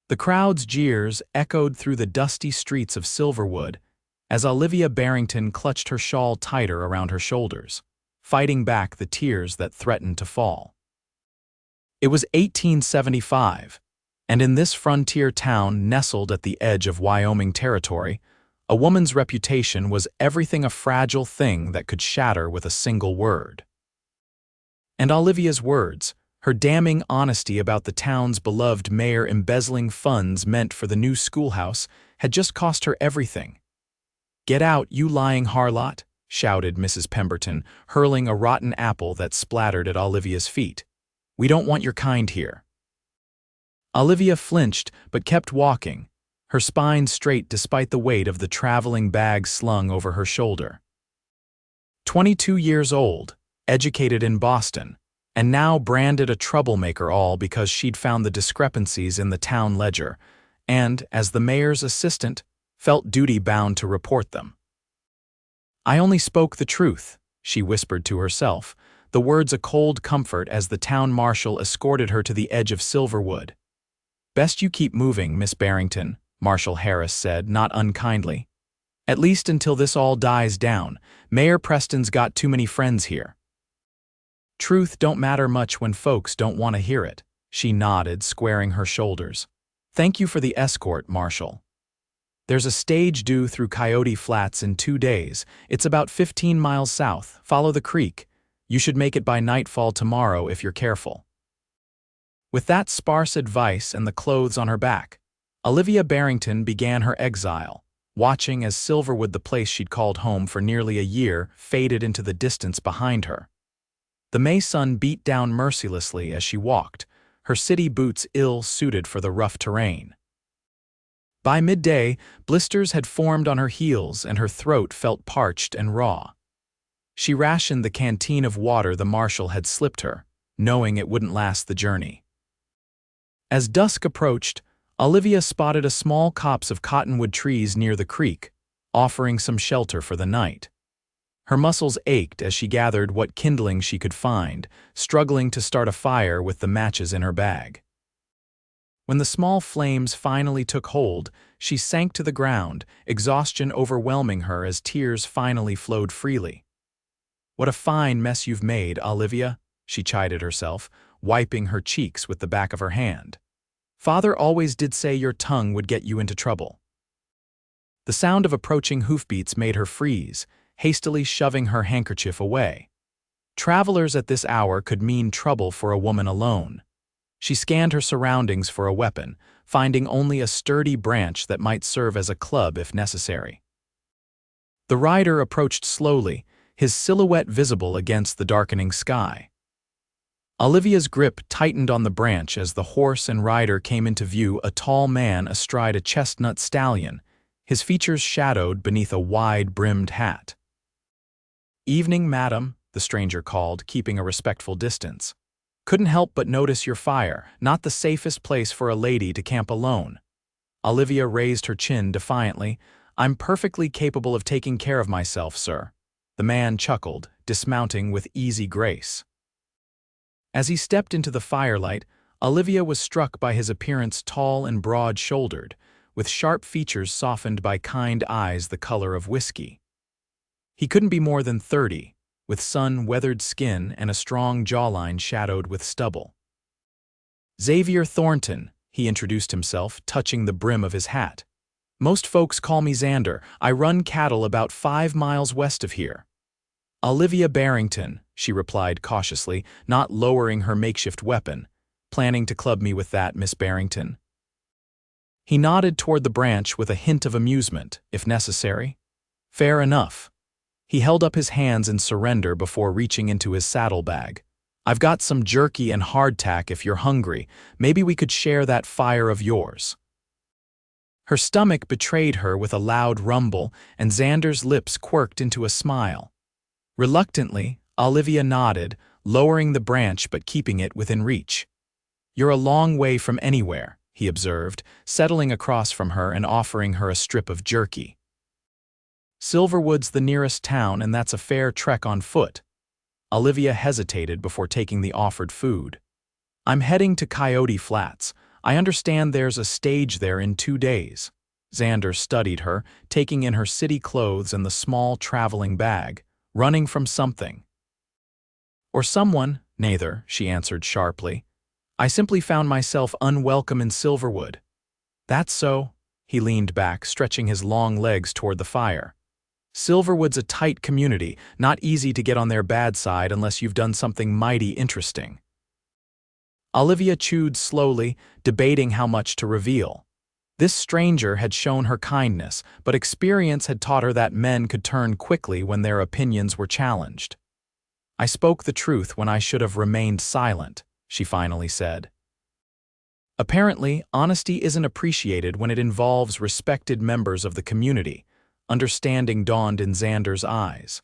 The crowd's jeers echoed through the dusty streets of Silverwood as Olivia Barrington clutched her shawl tighter around her shoulders, fighting back the tears that threatened to fall. It was 1875, and in this frontier town nestled at the edge of Wyoming territory, a woman's reputation was everything a fragile thing that could shatter with a single word. And Olivia's words, her damning honesty about the town's beloved mayor embezzling funds meant for the new schoolhouse, had just cost her everything. "Get out, you lying harlot," shouted Mrs. Pemberton, hurling a rotten apple that splattered at Olivia's feet. "We don't want your kind here." Olivia flinched but kept walking, her spine straight despite the weight of the traveling bag slung over her shoulder. 22 years old, educated in Boston, and now branded a troublemaker all because she'd found the discrepancies in the town ledger, and, as the mayor's assistant, felt duty-bound to report them. "I only spoke the truth," she whispered to herself, the words a cold comfort as the town marshal escorted her to the edge of Silverwood. "Best you keep moving, Miss Barrington," Marshal Harris said, not unkindly. "At least until this all dies down. Mayor Preston's got too many friends here." "Truth don't matter much when folks don't want to hear it," she nodded, squaring her shoulders. "Thank you for the escort, Marshal. There's a stage due through Coyote Flats in 2 days. It's about 15 miles south. Follow the creek. You should make it by nightfall tomorrow if you're careful." With that sparse advice and the clothes on her back, Olivia Barrington began her exile, watching as Silverwood, the place she'd called home for nearly a year, faded into the distance behind her. The May sun beat down mercilessly as she walked, her city boots ill-suited for the rough terrain. By midday, blisters had formed on her heels and her throat felt parched and raw. She rationed the canteen of water the marshal had slipped her, knowing it wouldn't last the journey. As dusk approached, Olivia spotted a small copse of cottonwood trees near the creek, offering some shelter for the night. Her muscles ached as she gathered what kindling she could find, struggling to start a fire with the matches in her bag. When the small flames finally took hold, she sank to the ground, exhaustion overwhelming her as tears finally flowed freely. "What a fine mess you've made, Olivia," she chided herself, wiping her cheeks with the back of her hand. "Father always did say your tongue would get you into trouble." The sound of approaching hoofbeats made her freeze, hastily shoving her handkerchief away. Travelers at this hour could mean trouble for a woman alone. She scanned her surroundings for a weapon, finding only a sturdy branch that might serve as a club if necessary. The rider approached slowly, his silhouette visible against the darkening sky. Olivia's grip tightened on the branch as the horse and rider came into view, a tall man astride a chestnut stallion, his features shadowed beneath a wide-brimmed hat. "Evening, madam," the stranger called, keeping a respectful distance. "Couldn't help but notice your fire. Not the safest place for a lady to camp alone." Olivia raised her chin defiantly. "I'm perfectly capable of taking care of myself, sir." The man chuckled, dismounting with easy grace. As he stepped into the firelight, Olivia was struck by his appearance, tall and broad-shouldered, with sharp features softened by kind eyes the color of whiskey. He couldn't be more than 30, with sun-weathered skin and a strong jawline shadowed with stubble. "Xavier Thornton," he introduced himself, touching the brim of his hat. "Most folks call me Xander. I run cattle about 5 miles west of here." "Olivia Barrington," she replied cautiously, not lowering her makeshift weapon. "Planning to club me with that, Miss Barrington?" He nodded toward the branch with a hint of amusement, if necessary. "Fair enough." He held up his hands in surrender before reaching into his saddlebag. "I've got some jerky and hardtack if you're hungry. Maybe we could share that fire of yours." Her stomach betrayed her with a loud rumble, and Xander's lips quirked into a smile. Reluctantly, Olivia nodded, lowering the branch but keeping it within reach. "You're a long way from anywhere," he observed, settling across from her and offering her a strip of jerky. "Silverwood's the nearest town, and that's a fair trek on foot." Olivia hesitated before taking the offered food. "I'm heading to Coyote Flats. I understand there's a stage there in 2 days. Xander studied her, taking in her city clothes and the small traveling bag, running from something. Or someone, neither, she answered sharply. I simply found myself unwelcome in Silverwood. That's so. He leaned back, stretching his long legs toward the fire. Silverwood's a tight community, not easy to get on their bad side unless you've done something mighty interesting. Olivia chewed slowly, debating how much to reveal. This stranger had shown her kindness, but experience had taught her that men could turn quickly when their opinions were challenged. I spoke the truth when I should have remained silent, she finally said. Apparently, honesty isn't appreciated when it involves respected members of the community. Understanding dawned in Xander's eyes.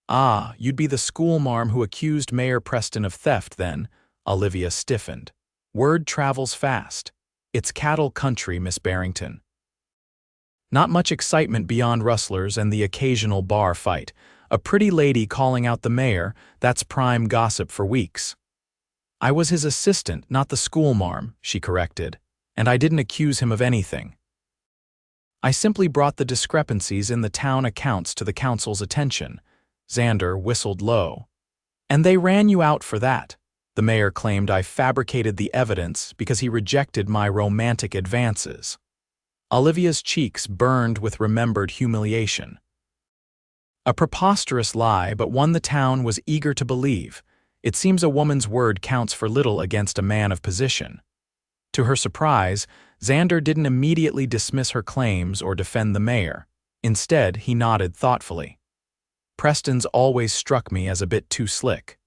Ah, you'd be the schoolmarm who accused Mayor Preston of theft, then. Olivia stiffened. Word travels fast. It's cattle country, Miss Barrington. Not much excitement beyond rustlers and the occasional bar fight. A pretty lady calling out the mayor, that's prime gossip for weeks. I was his assistant, not the schoolmarm, she corrected, and I didn't accuse him of anything. I simply brought the discrepancies in the town accounts to the council's attention. Xander whistled low. And they ran you out for that. The mayor claimed I fabricated the evidence because he rejected my romantic advances. Olivia's cheeks burned with remembered humiliation. A preposterous lie, but one the town was eager to believe. It seems a woman's word counts for little against a man of position. To her surprise, Xander didn't immediately dismiss her claims or defend the mayor. Instead, he nodded thoughtfully. Preston's always struck me as a bit too slick.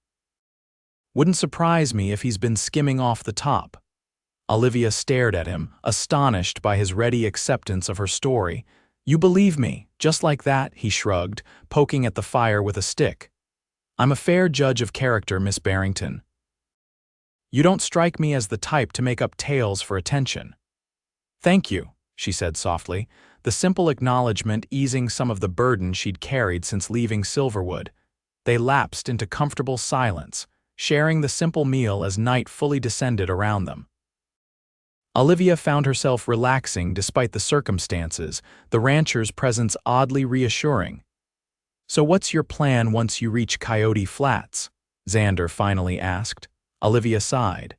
Wouldn't surprise me if he's been skimming off the top. Olivia stared at him, astonished by his ready acceptance of her story. You believe me, just like that, he shrugged, poking at the fire with a stick. I'm a fair judge of character, Miss Barrington. You don't strike me as the type to make up tales for attention. Thank you, she said softly, the simple acknowledgement easing some of the burden she'd carried since leaving Silverwood. They lapsed into comfortable silence, sharing the simple meal as night fully descended around them. Olivia found herself relaxing despite the circumstances, the rancher's presence oddly reassuring. So what's your plan once you reach Coyote Flats? Xander finally asked. Olivia sighed.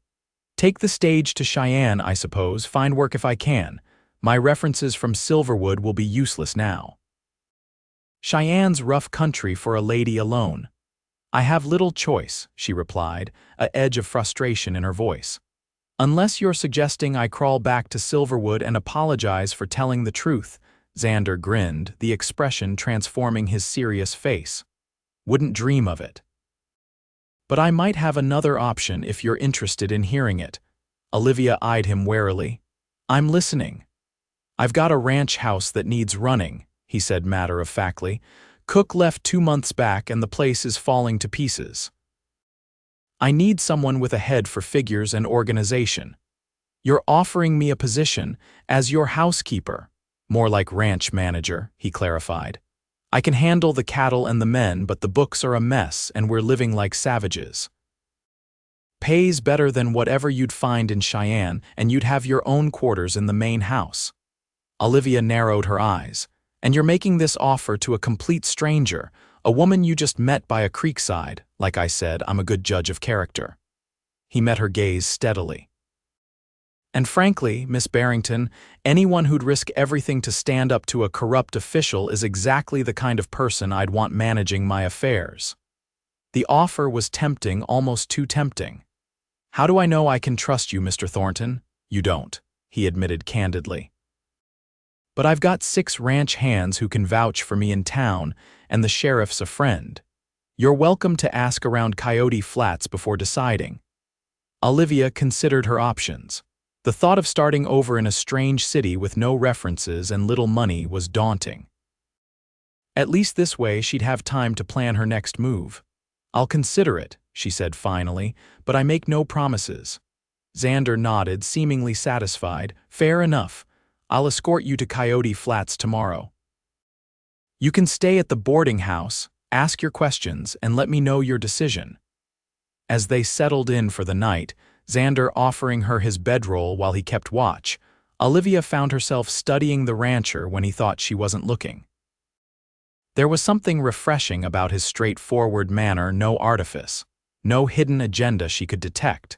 Take the stage to Cheyenne, I suppose, find work if I can. My references from Silverwood will be useless now. Cheyenne's rough country for a lady alone. I have little choice, she replied, an edge of frustration in her voice. Unless you're suggesting I crawl back to Silverwood and apologize for telling the truth, Xander grinned, the expression transforming his serious face. Wouldn't dream of it. But I might have another option if you're interested in hearing it. Olivia eyed him warily. I'm listening. I've got a ranch house that needs running, he said matter-of-factly. Cook left 2 months back and the place is falling to pieces. I need someone with a head for figures and organization. You're offering me a position as your housekeeper. More like ranch manager, he clarified. I can handle the cattle and the men, but the books are a mess and we're living like savages. Pays better than whatever you'd find in Cheyenne, and you'd have your own quarters in the main house. Olivia narrowed her eyes. And you're making this offer to a complete stranger, a woman you just met by a creekside. Like I said, I'm a good judge of character. He met her gaze steadily. And frankly, Miss Barrington, anyone who'd risk everything to stand up to a corrupt official is exactly the kind of person I'd want managing my affairs. The offer was tempting, almost too tempting. How do I know I can trust you, Mr. Thornton? You don't, he admitted candidly. But I've got 6 ranch hands who can vouch for me in town, and the sheriff's a friend. You're welcome to ask around Coyote Flats before deciding. Olivia considered her options. The thought of starting over in a strange city with no references and little money was daunting. At least this way she'd have time to plan her next move. I'll consider it, she said finally, but I make no promises. Xander nodded, seemingly satisfied. Fair enough. I'll escort you to Coyote Flats tomorrow. You can stay at the boarding house, ask your questions, and let me know your decision. As they settled in for the night, Xander offering her his bedroll while he kept watch, Olivia found herself studying the rancher when he thought she wasn't looking. There was something refreshing about his straightforward manner, no artifice, no hidden agenda she could detect.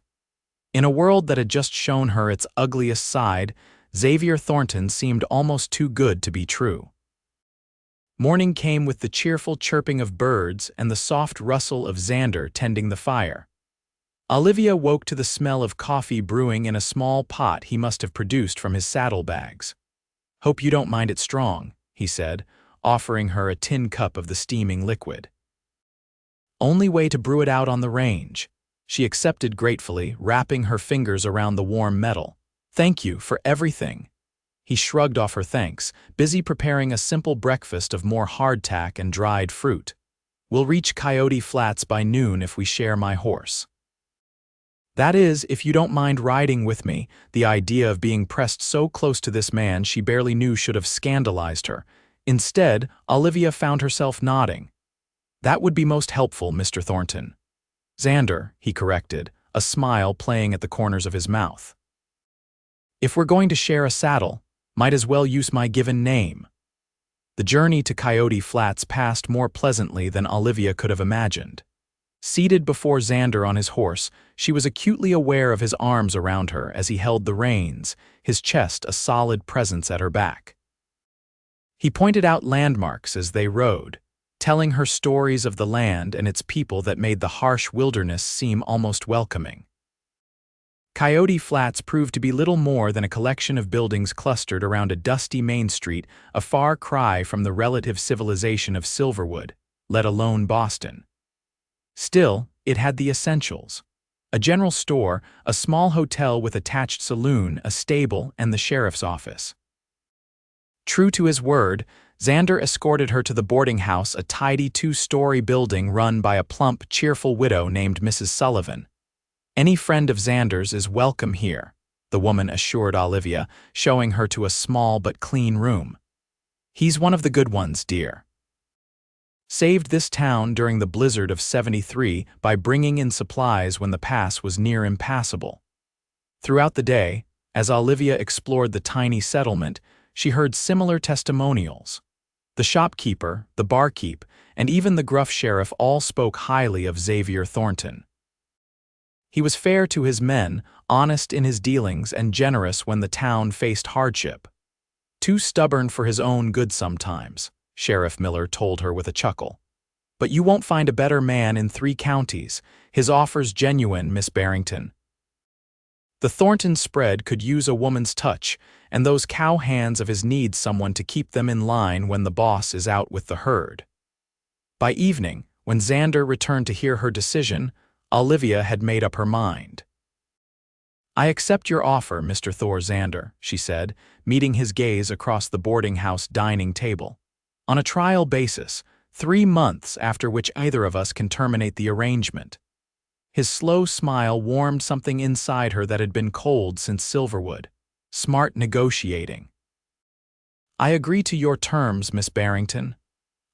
In a world that had just shown her its ugliest side, Xavier Thornton seemed almost too good to be true. Morning came with the cheerful chirping of birds and the soft rustle of Xander tending the fire. Olivia woke to the smell of coffee brewing in a small pot he must have produced from his saddlebags. "Hope you don't mind it strong," he said, offering her a tin cup of the steaming liquid. "Only way to brew it out on the range." She accepted gratefully, wrapping her fingers around the warm metal. "Thank you for everything." He shrugged off her thanks, busy preparing a simple breakfast of more hardtack and dried fruit. "We'll reach Coyote Flats by noon if we share my horse." "That is, if you don't mind riding with me." The idea of being pressed so close to this man she barely knew should have scandalized her. Instead, Olivia found herself nodding. "That would be most helpful, Mr. Thornton." "Xander," he corrected, a smile playing at the corners of his mouth. "If we're going to share a saddle, might as well use my given name." The journey to Coyote Flats passed more pleasantly than Olivia could have imagined. Seated before Xander on his horse, she was acutely aware of his arms around her as he held the reins, his chest a solid presence at her back. He pointed out landmarks as they rode, telling her stories of the land and its people that made the harsh wilderness seem almost welcoming. Coyote Flats proved to be little more than a collection of buildings clustered around a dusty main street, a far cry from the relative civilization of Silverwood, let alone Boston. Still, it had the essentials: a general store, a small hotel with attached saloon, a stable, and the sheriff's office. True to his word, Xander escorted her to the boarding house, a tidy two-story building run by a plump, cheerful widow named Mrs. Sullivan. "Any friend of Xander's is welcome here," the woman assured Olivia, showing her to a small but clean room. "He's one of the good ones, dear. Saved this town during the blizzard of '73 by bringing in supplies when the pass was near impassable." Throughout the day, as Olivia explored the tiny settlement, she heard similar testimonials. The shopkeeper, the barkeep, and even the gruff sheriff all spoke highly of Xavier Thornton. He was fair to his men, honest in his dealings, and generous when the town faced hardship. "Too stubborn for his own good sometimes," Sheriff Miller told her with a chuckle. "But you won't find a better man in 3 counties. His offer's genuine, Miss Barrington." The Thornton spread could use a woman's touch, and those cow hands of his need someone to keep them in line when the boss is out with the herd. By evening, when Xander returned to hear her decision, Olivia had made up her mind. "I accept your offer, Mr. Xander," she said, meeting his gaze across the boarding house dining table. "On a trial basis, 3 months after which either of us can terminate the arrangement." His slow smile warmed something inside her that had been cold since Silverwood. Smart negotiating. "I agree to your terms, Miss Barrington."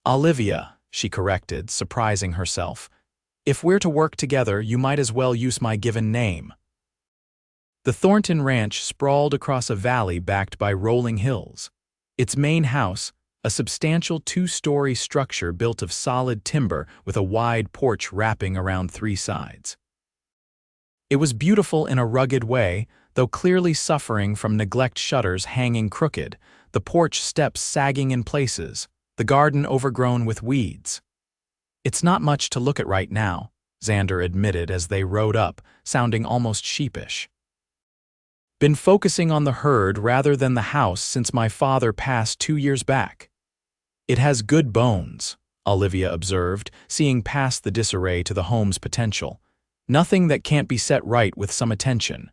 "Olivia," she corrected, surprising herself. "If we're to work together, you might as well use my given name." The Thornton Ranch sprawled across a valley backed by rolling hills. Its main house, a substantial 2-story structure built of solid timber with a wide porch wrapping around 3 sides. It was beautiful in a rugged way, though clearly suffering from neglect, shutters hanging crooked, the porch steps sagging in places, the garden overgrown with weeds. "It's not much to look at right now," Xander admitted as they rode up, sounding almost sheepish. "Been focusing on the herd rather than the house since my father passed 2 years back." "It has good bones," Olivia observed, seeing past the disarray to the home's potential. "Nothing that can't be set right with some attention."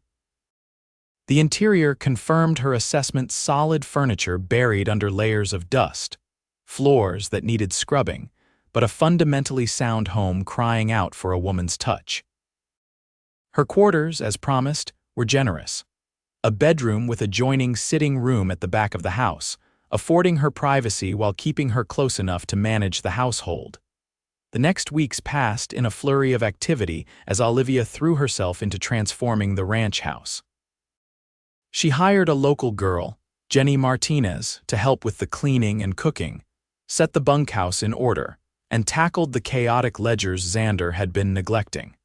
The interior confirmed her assessment: solid furniture buried under layers of dust, floors that needed scrubbing, but a fundamentally sound home crying out for a woman's touch. Her quarters, as promised, were generous. A bedroom with adjoining sitting room at the back of the house, affording her privacy while keeping her close enough to manage the household. The next weeks passed in a flurry of activity as Olivia threw herself into transforming the ranch house. She hired a local girl, Jenny Martinez, to help with the cleaning and cooking, set the bunkhouse in order, and tackled the chaotic ledgers Xander had been neglecting.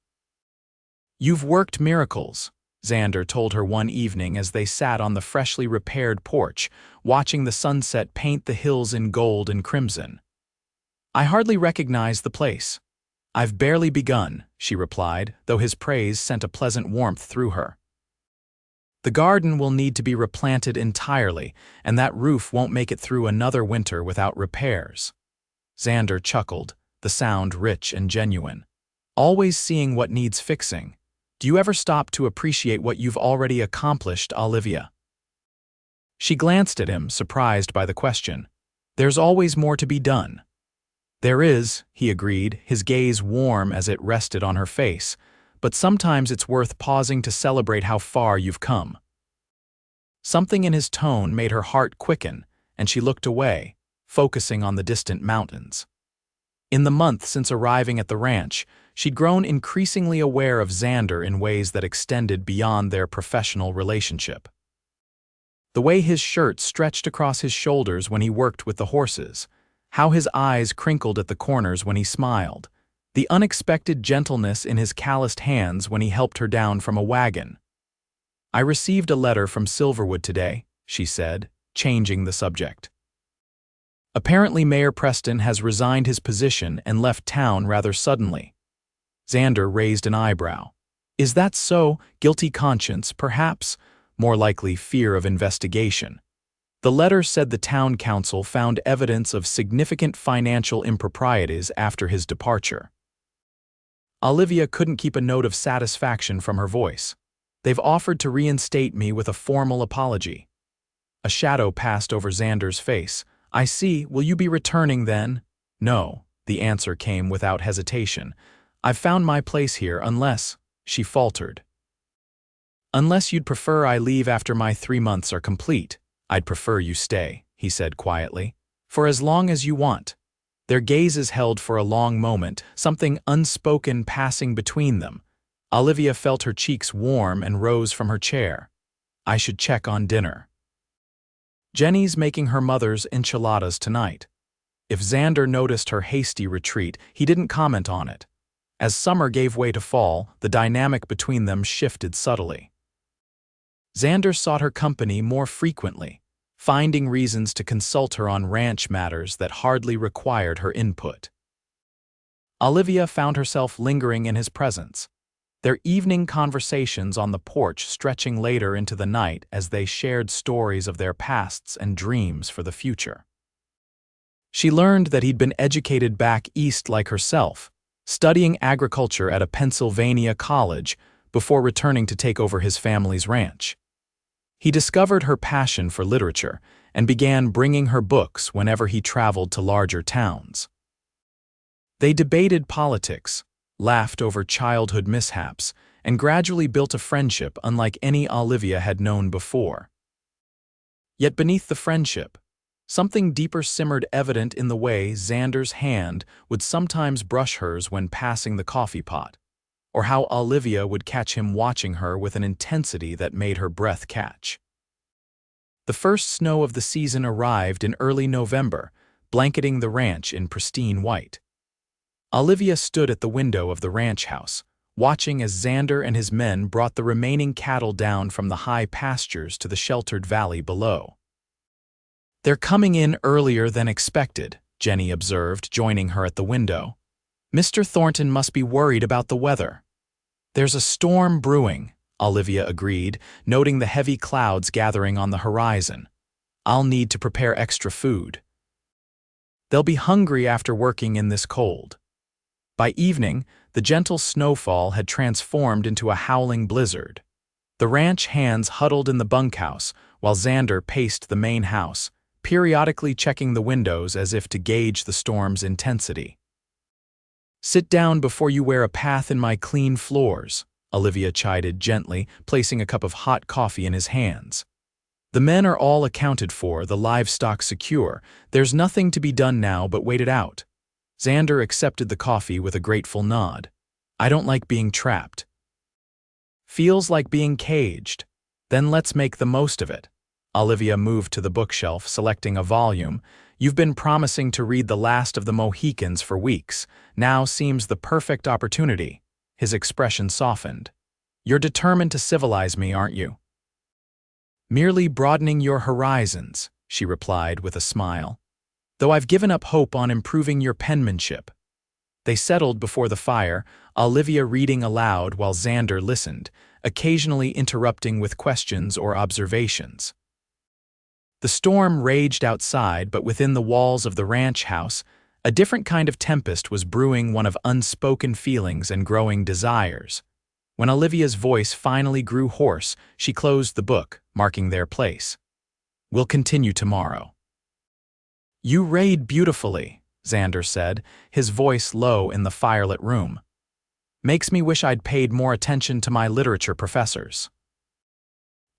"You've worked miracles," Xander told her one evening as they sat on the freshly repaired porch, watching the sunset paint the hills in gold and crimson. "I hardly recognize the place." "I've barely begun," she replied, though his praise sent a pleasant warmth through her. "The garden will need to be replanted entirely, and that roof won't make it through another winter without repairs." Xander chuckled, the sound rich and genuine. "Always seeing what needs fixing. Do you ever stop to appreciate what you've already accomplished, Olivia?" She glanced at him, surprised by the question. "There's always more to be done." "There is," he agreed, his gaze warm as it rested on her face, "but sometimes it's worth pausing to celebrate how far you've come." Something in his tone made her heart quicken, and she looked away, focusing on the distant mountains. In the month since arriving at the ranch, she'd grown increasingly aware of Xander in ways that extended beyond their professional relationship. The way his shirt stretched across his shoulders when he worked with the horses, how his eyes crinkled at the corners when he smiled, the unexpected gentleness in his calloused hands when he helped her down from a wagon. "I received a letter from Silverwood today," she said, changing the subject. "Apparently Mayor Preston has resigned his position and left town rather suddenly." Xander raised an eyebrow. "Is that so? Guilty conscience, perhaps? More likely fear of investigation." The letter said the town council found evidence of significant financial improprieties after his departure. Olivia couldn't keep a note of satisfaction from her voice. "They've offered to reinstate me with a formal apology." A shadow passed over Xander's face. "I see. Will you be returning then?" "No," the answer came without hesitation. "I've found my place here unless," she faltered. "Unless you'd prefer I leave after my 3 months are complete, I'd prefer you stay," he said quietly. "For as long as you want." Their gazes held for a long moment, something unspoken passing between them. Olivia felt her cheeks warm and rose from her chair. "I should check on dinner. Jenny's making her mother's enchiladas tonight." If Xander noticed her hasty retreat, he didn't comment on it. As summer gave way to fall, the dynamic between them shifted subtly. Xander sought her company more frequently, finding reasons to consult her on ranch matters that hardly required her input. Olivia found herself lingering in his presence, their evening conversations on the porch stretching later into the night as they shared stories of their pasts and dreams for the future. She learned that he'd been educated back east like herself, studying agriculture at a Pennsylvania college before returning to take over his family's ranch. He discovered her passion for literature and began bringing her books whenever he traveled to larger towns. They debated politics, laughed over childhood mishaps, and gradually built a friendship unlike any Olivia had known before. Yet beneath the friendship, something deeper simmered, evident in the way Xander's hand would sometimes brush hers when passing the coffee pot, or how Olivia would catch him watching her with an intensity that made her breath catch. The first snow of the season arrived in early November, blanketing the ranch in pristine white. Olivia stood at the window of the ranch house, watching as Xander and his men brought the remaining cattle down from the high pastures to the sheltered valley below. "They're coming in earlier than expected," Jenny observed, joining her at the window. "Mr. Thornton must be worried about the weather." "There's a storm brewing," Olivia agreed, noting the heavy clouds gathering on the horizon. "I'll need to prepare extra food." They'll be hungry after working in this cold. By evening, the gentle snowfall had transformed into a howling blizzard. The ranch hands huddled in the bunkhouse, while Xander paced the main house, periodically checking the windows as if to gauge the storm's intensity. "Sit down before you wear a path in my clean floors," Olivia chided gently, placing a cup of hot coffee in his hands. "The men are all accounted for, the livestock secure. There's nothing to be done now but wait it out." Xander accepted the coffee with a grateful nod. I don't like being trapped. Feels like being caged. Then let's make the most of it. Olivia moved to the bookshelf, selecting a volume. You've been promising to read The Last of the Mohicans for weeks. Now seems the perfect opportunity. His expression softened. You're determined to civilize me, aren't you? Merely broadening your horizons, she replied with a smile. Though I've given up hope on improving your penmanship. They settled before the fire, Olivia reading aloud while Xander listened, occasionally interrupting with questions or observations. The storm raged outside, but within the walls of the ranch house, a different kind of tempest was brewing, one of unspoken feelings and growing desires. When Olivia's voice finally grew hoarse, she closed the book, marking their place. We'll continue tomorrow. You read beautifully, Xander said, his voice low in the firelit room. Makes me wish I'd paid more attention to my literature professors.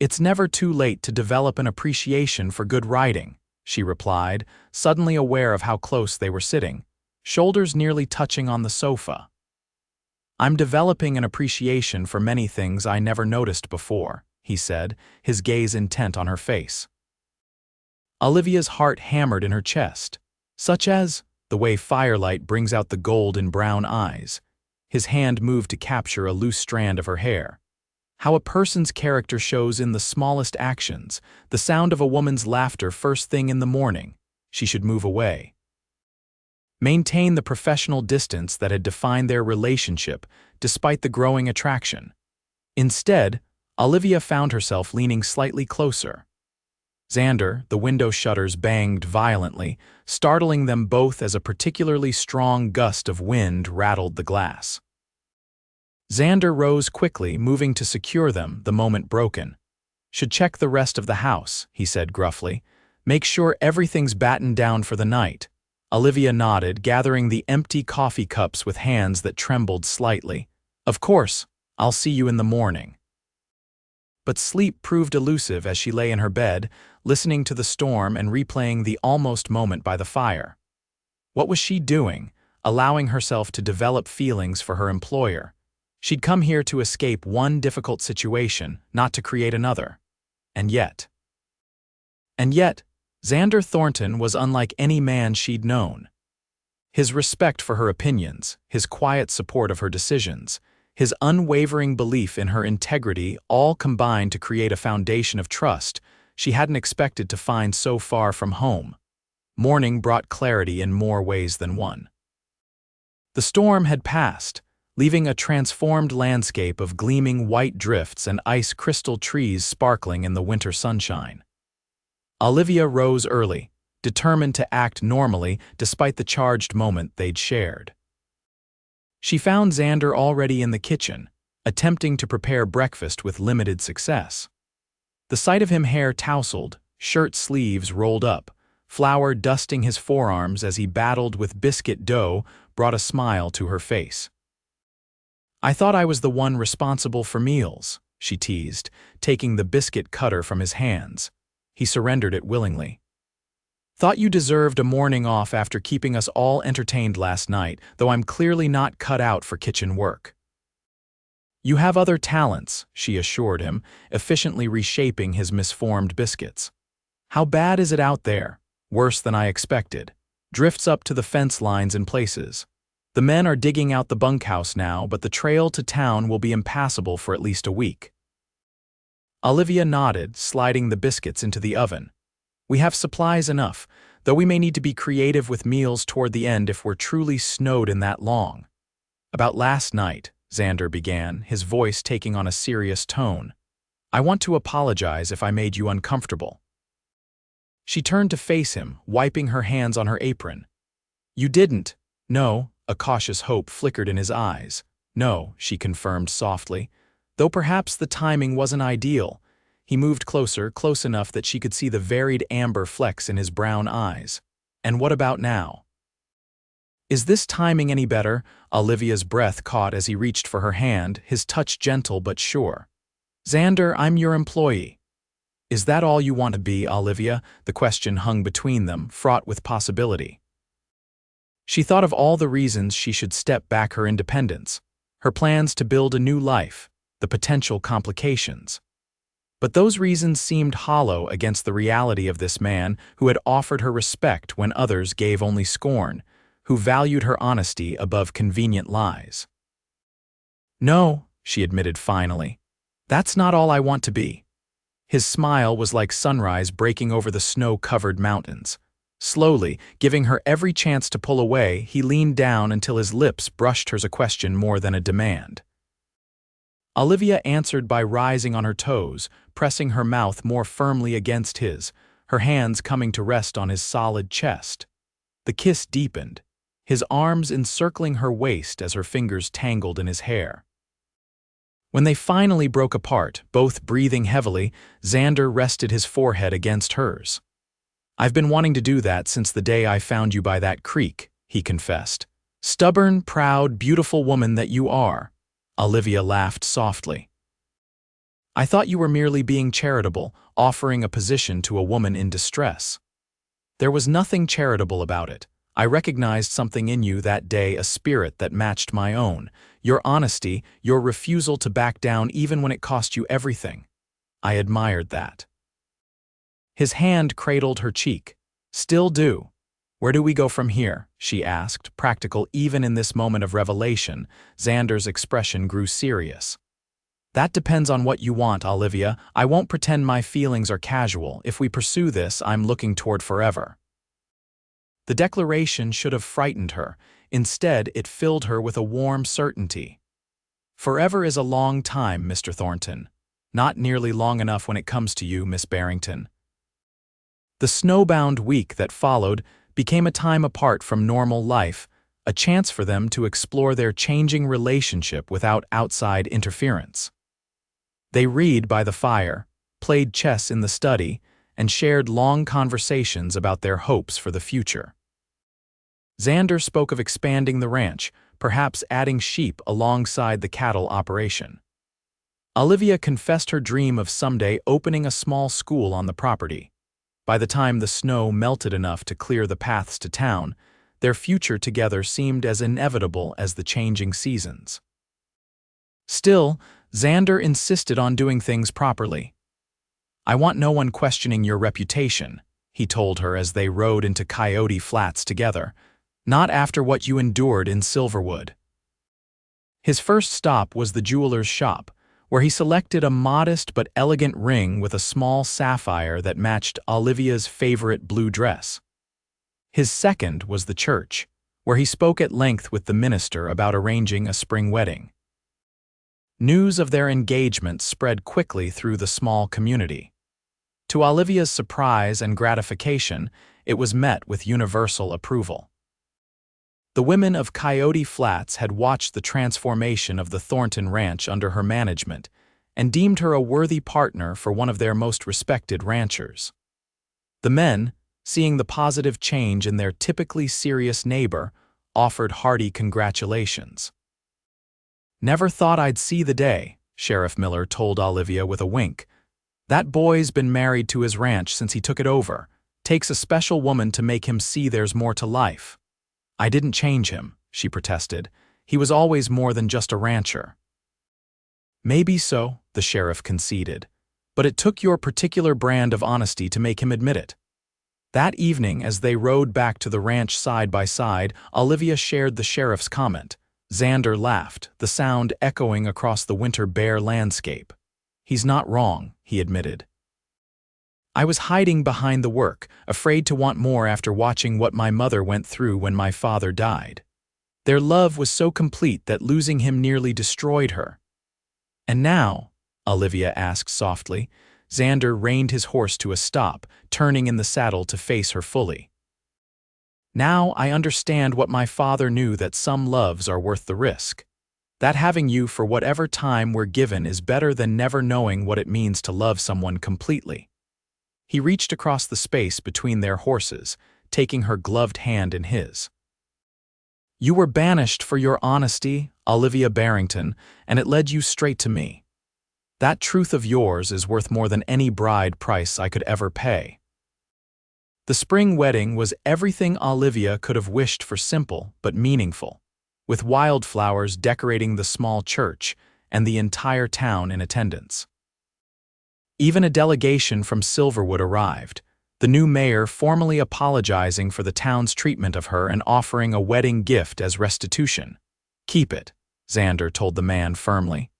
It's never too late to develop an appreciation for good writing, she replied, suddenly aware of how close they were sitting, shoulders nearly touching on the sofa. I'm developing an appreciation for many things I never noticed before, he said, his gaze intent on her face. Olivia's heart hammered in her chest, such as the way firelight brings out the gold in brown eyes. His hand moved to capture a loose strand of her hair. How a person's character shows in the smallest actions, the sound of a woman's laughter first thing in the morning. She should move away. Maintain the professional distance that had defined their relationship despite the growing attraction. Instead, Olivia found herself leaning slightly closer. Xander, the window shutters banged violently, startling them both as a particularly strong gust of wind rattled the glass. Xander rose quickly, moving to secure them the moment broken. Should check the rest of the house, he said gruffly. Make sure everything's battened down for the night. Olivia nodded, gathering the empty coffee cups with hands that trembled slightly. Of course, I'll see you in the morning. But sleep proved elusive as she lay in her bed, listening to the storm and replaying the almost moment by the fire. What was she doing, allowing herself to develop feelings for her employer? She'd come here to escape one difficult situation, not to create another. And yet, Xavier Thornton was unlike any man she'd known. His respect for her opinions, his quiet support of her decisions, his unwavering belief in her integrity all combined to create a foundation of trust she hadn't expected to find so far from home. Morning brought clarity in more ways than one. The storm had passed, leaving a transformed landscape of gleaming white drifts and ice crystal trees sparkling in the winter sunshine. Olivia rose early, determined to act normally despite the charged moment they'd shared. She found Xander already in the kitchen, attempting to prepare breakfast with limited success. The sight of him hair tousled, shirt sleeves rolled up, flour dusting his forearms as he battled with biscuit dough brought a smile to her face. I thought I was the one responsible for meals, she teased, taking the biscuit cutter from his hands. He surrendered it willingly. Thought you deserved a morning off after keeping us all entertained last night, though I'm clearly not cut out for kitchen work. You have other talents, she assured him, efficiently reshaping his misformed biscuits. How bad is it out there? Worse than I expected. Drifts up to the fence lines in places. The men are digging out the bunkhouse now, but the trail to town will be impassable for at least a week. Olivia nodded, sliding the biscuits into the oven. We have supplies enough, though we may need to be creative with meals toward the end if we're truly snowed in that long. About last night, Xander began, his voice taking on a serious tone. I want to apologize if I made you uncomfortable. She turned to face him, wiping her hands on her apron. You didn't. No, a cautious hope flickered in his eyes. No, she confirmed softly. Though perhaps the timing wasn't ideal. He moved closer, close enough that she could see the varied amber flecks in his brown eyes. And what about now? Is this timing any better? Olivia's breath caught as he reached for her hand, his touch gentle but sure. Xander, I'm your employee. Is that all you want to be, Olivia? The question hung between them, fraught with possibility. She thought of all the reasons she should step back her independence, her plans to build a new life, the potential complications. But those reasons seemed hollow against the reality of this man who had offered her respect when others gave only scorn, who valued her honesty above convenient lies. "No," she admitted finally, "that's not all I want to be." His smile was like sunrise breaking over the snow-covered mountains. Slowly, giving her every chance to pull away, he leaned down until his lips brushed hers a question more than a demand. Olivia answered by rising on her toes, pressing her mouth more firmly against his, her hands coming to rest on his solid chest. The kiss deepened, his arms encircling her waist as her fingers tangled in his hair. When they finally broke apart, both breathing heavily, Xander rested his forehead against hers. "I've been wanting to do that since the day I found you by that creek," he confessed. "Stubborn, proud, beautiful woman that you are." Olivia laughed softly. "I thought you were merely being charitable, offering a position to a woman in distress." "There was nothing charitable about it. I recognized something in you that day, a spirit that matched my own. Your honesty, your refusal to back down even when it cost you everything. I admired that." His hand cradled her cheek. "Still do. Where do we go from here?" she asked, practical even in this moment of revelation. Xander's expression grew serious. "That depends on what you want, Olivia. I won't pretend my feelings are casual. If we pursue this, I'm looking toward forever." The declaration should have frightened her. Instead, it filled her with a warm certainty. "Forever is a long time, Mr. Thornton. Not nearly long enough when it comes to you, Miss Barrington." The snowbound week that followed became a time apart from normal life, a chance for them to explore their changing relationship without outside interference. They read by the fire, played chess in the study, and shared long conversations about their hopes for the future. Xander spoke of expanding the ranch, perhaps adding sheep alongside the cattle operation. Olivia confessed her dream of someday opening a small school on the property. By the time the snow melted enough to clear the paths to town, their future together seemed as inevitable as the changing seasons. Still, Xander insisted on doing things properly. "I want no one questioning your reputation," he told her as they rode into Coyote Flats together. "Not after what you endured in Silverwood." His first stop was the jeweler's shop, where he selected a modest but elegant ring with a small sapphire that matched Olivia's favorite blue dress. His second was the church, where he spoke at length with the minister about arranging a spring wedding. News of their engagement spread quickly through the small community. To Olivia's surprise and gratification, it was met with universal approval. The women of Coyote Flats had watched the transformation of the Thornton Ranch under her management and deemed her a worthy partner for one of their most respected ranchers. The men, seeing the positive change in their typically serious neighbor, offered hearty congratulations. "Never thought I'd see the day," Sheriff Miller told Olivia with a wink. "That boy's been married to his ranch since he took it over. Takes a special woman to make him see there's more to life." "I didn't change him," she protested. "He was always more than just a rancher." "Maybe so," the sheriff conceded, "but it took your particular brand of honesty to make him admit it." That evening, as they rode back to the ranch side by side, Olivia shared the sheriff's comment. Xander laughed, the sound echoing across the winter bare landscape. "He's not wrong," he admitted. "I was hiding behind the work, afraid to want more after watching what my mother went through when my father died. Their love was so complete that losing him nearly destroyed her." "And now?" Olivia asked softly. Xander reined his horse to a stop, turning in the saddle to face her fully. "Now I understand what my father knew, that some loves are worth the risk. That having you for whatever time we're given is better than never knowing what it means to love someone completely." He reached across the space between their horses, taking her gloved hand in his. "You were banished for your honesty, Olivia Barrington, and it led you straight to me. That truth of yours is worth more than any bride price I could ever pay." The spring wedding was everything Olivia could have wished for, simple but meaningful, with wildflowers decorating the small church and the entire town in attendance. Even a delegation from Silverwood arrived, the new mayor formally apologizing for the town's treatment of her and offering a wedding gift as restitution. "Keep it," Xander told the man firmly.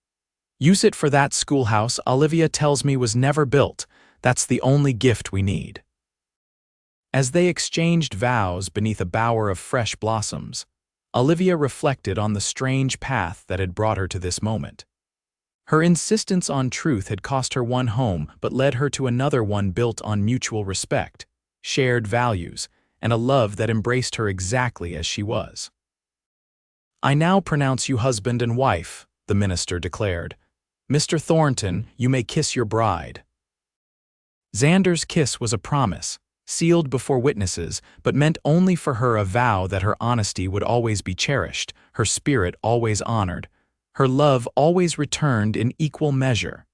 "Use it for that schoolhouse Olivia tells me was never built. That's the only gift we need." As they exchanged vows beneath a bower of fresh blossoms, Olivia reflected on the strange path that had brought her to this moment. Her insistence on truth had cost her one home but led her to another one built on mutual respect, shared values, and a love that embraced her exactly as she was. "I now pronounce you husband and wife," the minister declared. "Mr. Thornton, you may kiss your bride." Xander's kiss was a promise, sealed before witnesses, but meant only for her a vow that her honesty would always be cherished, her spirit always honored, her love always returned in equal measure.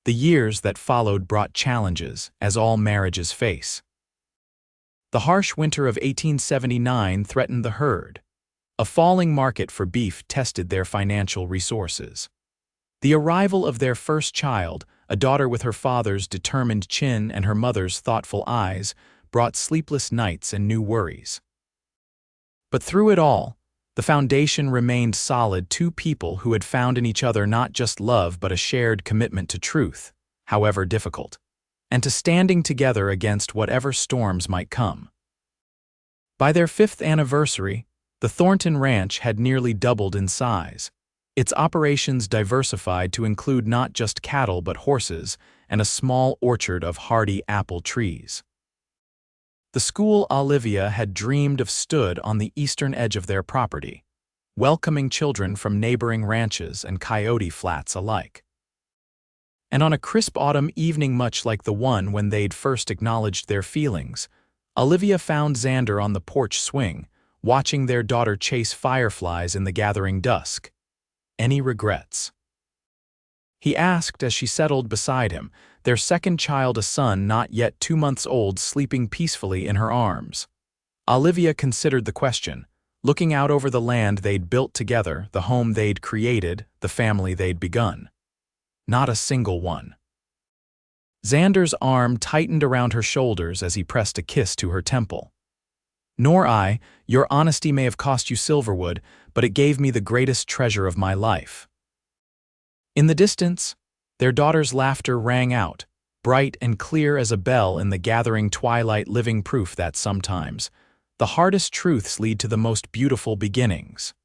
The years that followed brought challenges, as all marriages face. The harsh winter of 1879 threatened the herd. A falling market for beef tested their financial resources. The arrival of their first child, a daughter with her father's determined chin and her mother's thoughtful eyes, brought sleepless nights and new worries. But through it all, the foundation remained solid: two people who had found in each other not just love but a shared commitment to truth, however difficult, and to standing together against whatever storms might come. By their 5th anniversary, the Thornton Ranch had nearly doubled in size, its operations diversified to include not just cattle but horses and a small orchard of hardy apple trees. The school Olivia had dreamed of stood on the eastern edge of their property, welcoming children from neighboring ranches and coyote flats alike. And on a crisp autumn evening much like the one when they'd first acknowledged their feelings, Olivia found Xander on the porch swing, watching their daughter chase fireflies in the gathering dusk. "Any regrets?" he asked as she settled beside him, their second child, a son not yet 2 months old, sleeping peacefully in her arms. Olivia considered the question, looking out over the land they'd built together, the home they'd created, the family they'd begun. Not a single one. Xander's arm tightened around her shoulders as he pressed a kiss to her temple. "Nor I. Your honesty may have cost you Silverwood, but it gave me the greatest treasure of my life." In the distance, their daughter's laughter rang out, bright and clear as a bell in the gathering twilight, living proof that sometimes the hardest truths lead to the most beautiful beginnings.